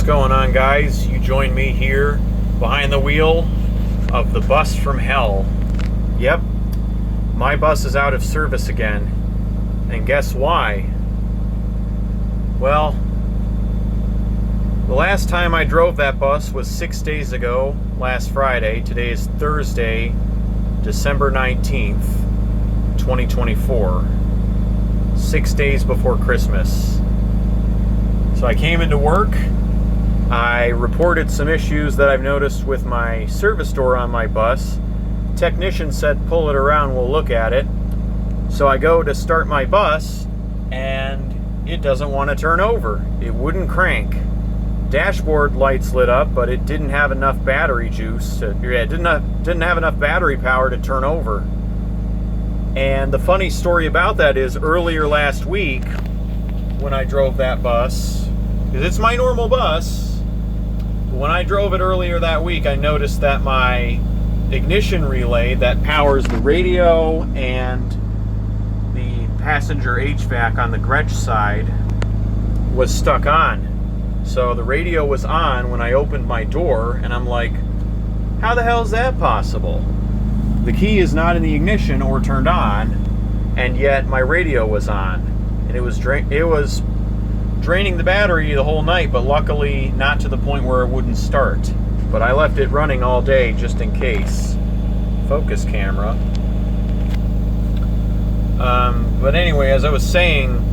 going on, guys? You join me here behind the wheel of the bus from hell. Yep, my bus is out of service again. And guess why? Well, the last time I drove that bus was 6 days ago, last Friday. Today is Thursday, December 19th, 2024. 6 days before Christmas. So I came into work. I reported some issues that I've noticed with my service door on my bus. Technician said, pull it around, we'll look at it. So I go to start my bus, and it doesn't want to turn over. It wouldn't crank. Dashboard lights lit up, but it didn't have enough battery juice. It didn't have enough battery power to turn over. And the funny story about that is, earlier last week, when I drove that bus, because it's my normal bus, but when I drove it earlier that week, I noticed that my ignition relay that powers the radio and the passenger HVAC on the Gretsch side was stuck on. So the radio was on when I opened my door, and I'm like, how the hell is that possible? The key is not in the ignition or turned on, and yet my radio was on. And it was draining the battery the whole night, but luckily not to the point where it wouldn't start. But I left it running all day just in case. Focus camera. But anyway, as I was saying,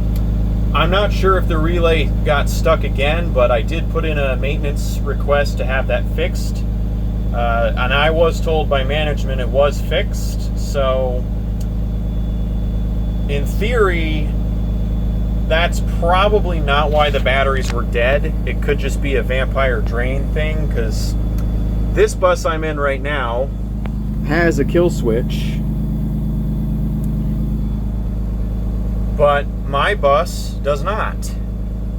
I'm not sure if the relay got stuck again, but I did put in a maintenance request to have that fixed. And I was told by management it was fixed. So, in theory, that's probably not why the batteries were dead. It could just be a vampire drain thing, because this bus I'm in right now has a kill switch. But my bus does not.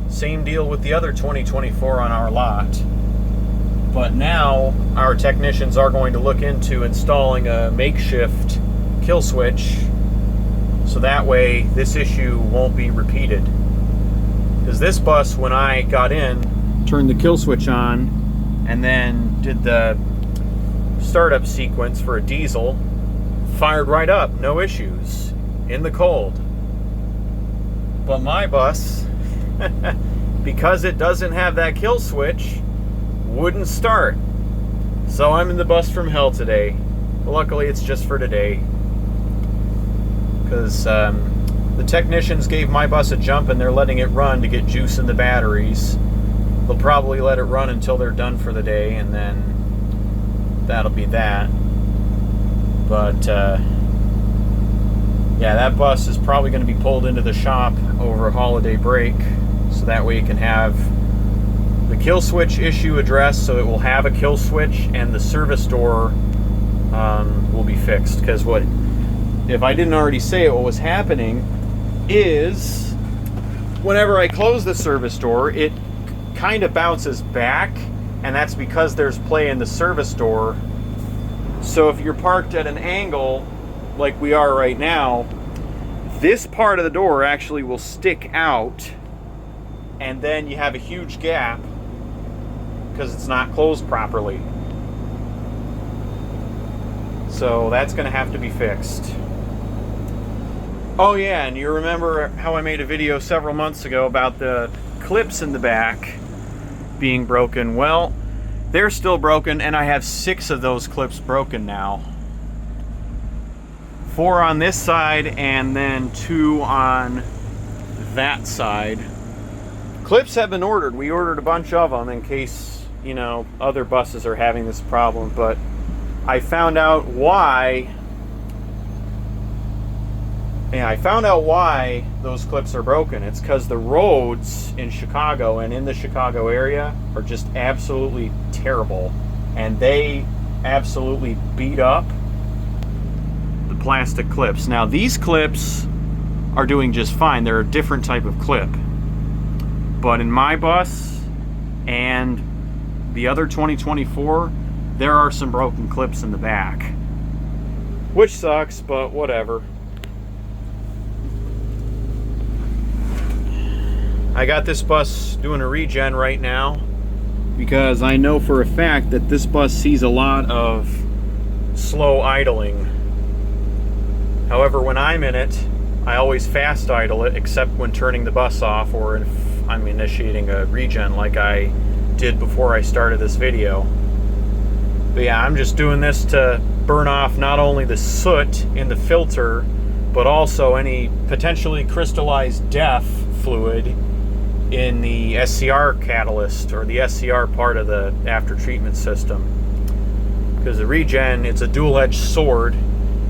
Same deal with the other 2024 on our lot. But now our technicians are going to look into installing a makeshift kill switch, so that way this issue won't be repeated. Because this bus, when I got in, turned the kill switch on and then did the startup sequence for a diesel, fired right up, no issues, in the cold. But my bus, because it doesn't have that kill switch, wouldn't start. So I'm in the bus from hell today. But luckily it's just for today, because the technicians gave my bus a jump and they're letting it run to get juice in the batteries. They'll probably let it run until they're done for the day, and then that'll be that. But yeah, that bus is probably going to be pulled into the shop over a holiday break, so that way you can have the kill switch issue addressed, so it will have a kill switch, and the service door will be fixed. Because what, if I didn't already say it, what was happening is, whenever I close the service door, it kind of bounces back, and that's because there's play in the service door. So if you're parked at an angle like we are right now, this part of the door actually will stick out, and then you have a huge gap because it's not closed properly. So that's going to have to be fixed. Oh yeah, and you remember how I made a video several months ago about the clips in the back being broken? Well, they're still broken, and I have 6 of those clips broken now. 4 on this side, and then 2 on that side. Clips have been ordered. We ordered a bunch of them in case, you know, other buses are having this problem, but I found out why. Yeah, I found out why those clips are broken. It's because the roads in Chicago and in the Chicago area are just absolutely terrible, and they absolutely beat up the plastic clips. Now, these clips are doing just fine. They're a different type of clip. But in my bus and the other 2024, there are some broken clips in the back, which sucks, but whatever. I got this bus doing a regen right now. because I know for a fact that this bus sees a lot of slow idling. However, when I'm in it, I always fast idle it, except when turning the bus off or if I'm initiating a regen like I did before I started this video. But yeah, I'm just doing this to burn off not only the soot in the filter, but also any potentially crystallized DEF fluid in the SCR catalyst, or the SCR part of the after treatment system. Because the regen, it's a dual-edged sword.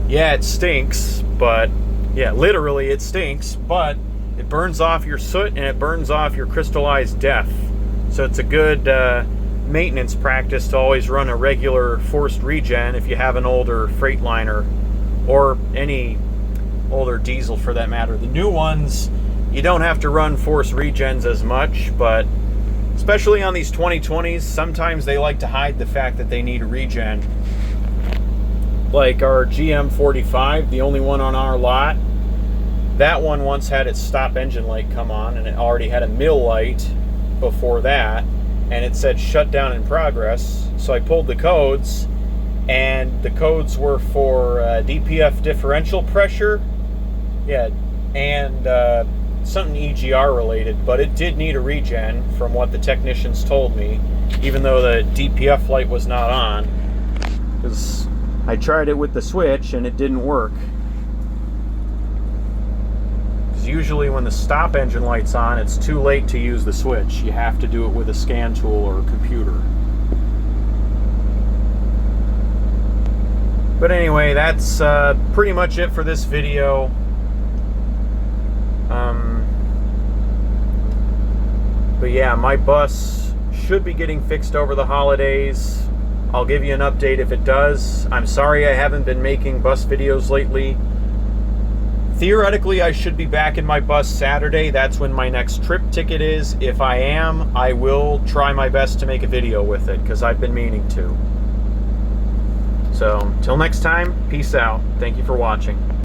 Yeah, it stinks, but yeah, literally it stinks, but it burns off your soot and it burns off your crystallized DEF. So it's a good maintenance practice to always run a regular forced regen if you have an older Freightliner or any older diesel for that matter. The new ones, you don't have to run forced regens as much, but especially on these 2020s, sometimes they like to hide the fact that they need a regen. Like our GM45, the only one on our lot, that one once had its stop engine light come on, and it already had a mill light before that, and it said shut down in progress. So I pulled the codes, and the codes were for DPF differential pressure, yeah, and something EGR related, but it did need a regen from what the technicians told me, even though the DPF light was not on, because I tried it with the switch and it didn't work. Because usually when the stop engine light's on, it's too late to use the switch. You have to do it with a scan tool or a computer. But anyway, that's pretty much it for this video. But yeah, my bus should be getting fixed over the holidays. I'll give you an update if it does. I'm sorry I haven't been making bus videos lately. Theoretically, I should be back in my bus Saturday. That's when my next trip ticket is. If I am, I will try my best to make a video with it, because I've been meaning to. So, till next time, peace out. Thank you for watching.